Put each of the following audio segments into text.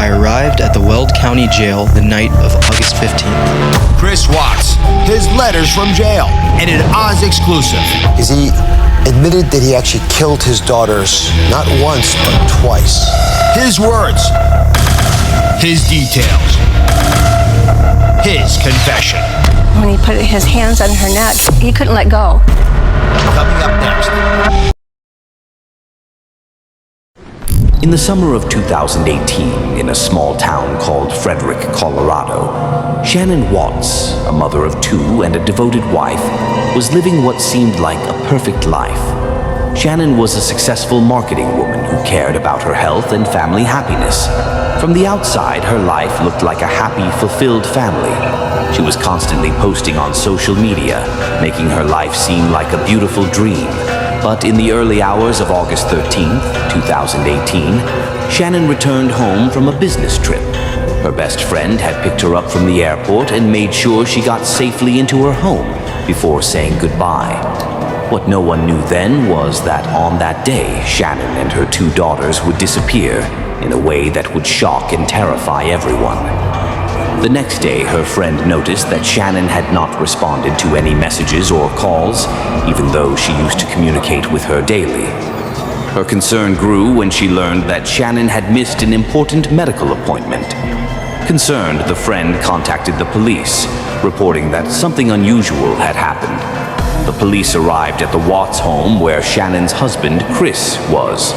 I arrived at the Weld County Jail the night of August 15th. Chris Watts, his letters from jail, and an Oz exclusive. Is he admitted that he actually killed his daughters not once, but twice. His words, his details, his confession. When he put his hands on her neck, he couldn't let go. Coming up next. In the summer of 2018, in a small town called Frederick, Colorado, Shannon Watts, a mother of two and a devoted wife, was living what seemed like a perfect life. Shannon was a successful marketing woman who cared about her health and family happiness. From the outside, her life looked like a happy, fulfilled family. She was constantly posting on social media, making her life seem like a beautiful dream. But in the early hours of August 13th, 2018, Shannon returned home from a business trip. Her best friend had picked her up from the airport and made sure she got safely into her home before saying goodbye. What no one knew then was that on that day, Shannon and her two daughters would disappear in a way that would shock and terrify everyone. The next day, her friend noticed that Shannon had not responded to any messages or calls, even though she used to communicate with her daily. Her concern grew when she learned that Shannon had missed an important medical appointment. Concerned, the friend contacted the police, reporting that something unusual had happened. The police arrived at the Watts home where Shannon's husband, Chris, was.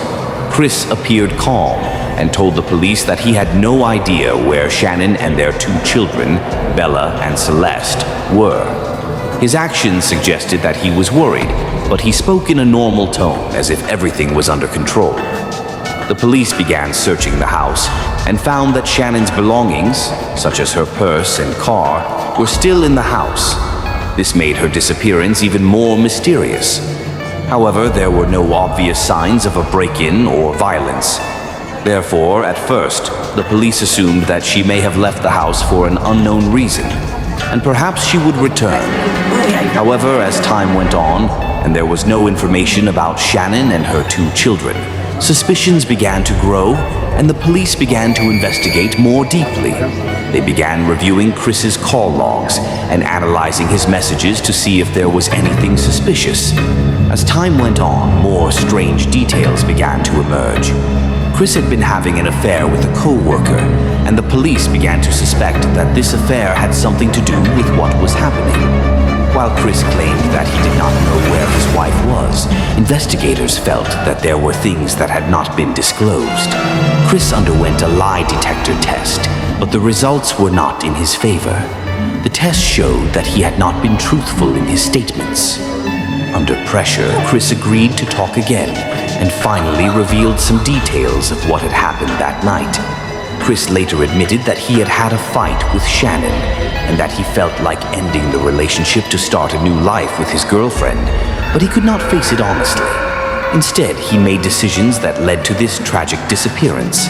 Chris appeared calm and told the police that he had no idea where Shannon and their two children, Bella and Celeste, were. His actions suggested that he was worried, but he spoke in a normal tone as if everything was under control. The police began searching the house and found that Shannon's belongings, such as her purse and car, were still in the house. This made her disappearance even more mysterious. However, there were no obvious signs of a break-in or violence. Therefore, at first, the police assumed that she may have left the house for an unknown reason, and perhaps she would return. However, as time went on, and there was no information about Shannon and her two children, suspicions began to grow, and the police began to investigate more deeply. They began reviewing Chris's call logs and analyzing his messages to see if there was anything suspicious. As time went on, more strange details began to emerge. Chris had been having an affair with a co-worker, and the police began to suspect that this affair had something to do with what was happening. While Chris claimed that he did not know where his wife was, investigators felt that there were things that had not been disclosed. Chris underwent a lie detector test, but the results were not in his favor. The test showed that he had not been truthful in his statements. Under pressure, Chris agreed to talk again and finally revealed some details of what had happened that night. Chris later admitted that he had had a fight with Shannon and that he felt like ending the relationship to start a new life with his girlfriend, but he could not face it honestly. Instead, he made decisions that led to this tragic disappearance.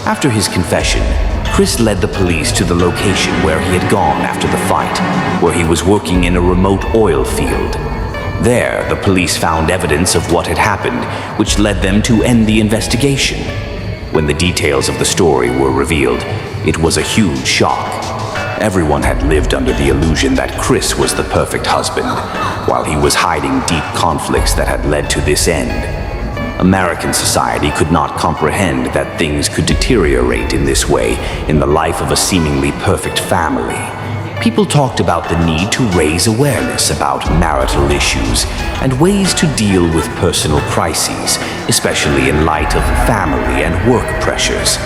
After his confession, Chris led the police to the location where he had gone after the fight, where he was working in a remote oil field. There, the police found evidence of what had happened, which led them to end the investigation. When the details of the story were revealed, it was a huge shock. Everyone had lived under the illusion that Chris was the perfect husband, while he was hiding deep conflicts that had led to this end. American society could not comprehend that things could deteriorate in this way in the life of a seemingly perfect family. People talked about the need to raise awareness about marital issues and ways to deal with personal crises, especially in light of family and work pressures.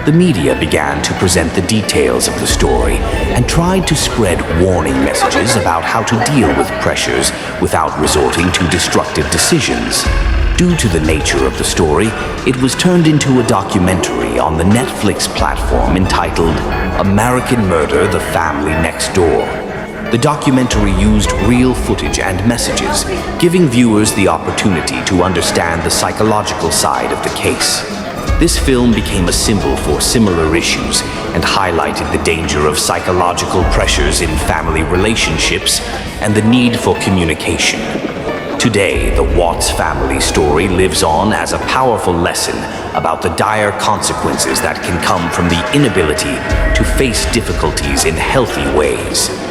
The media began to present the details of the story and tried to spread warning messages about how to deal with pressures without resorting to destructive decisions. Due to the nature of the story, it was turned into a documentary on the Netflix platform entitled American Murder: The Family Next Door. The documentary used real footage and messages, giving viewers the opportunity to understand the psychological side of the case. This film became a symbol for similar issues and highlighted the danger of psychological pressures in family relationships and the need for communication. Today, the Watts family story lives on as a powerful lesson about the dire consequences that can come from the inability to face difficulties in healthy ways.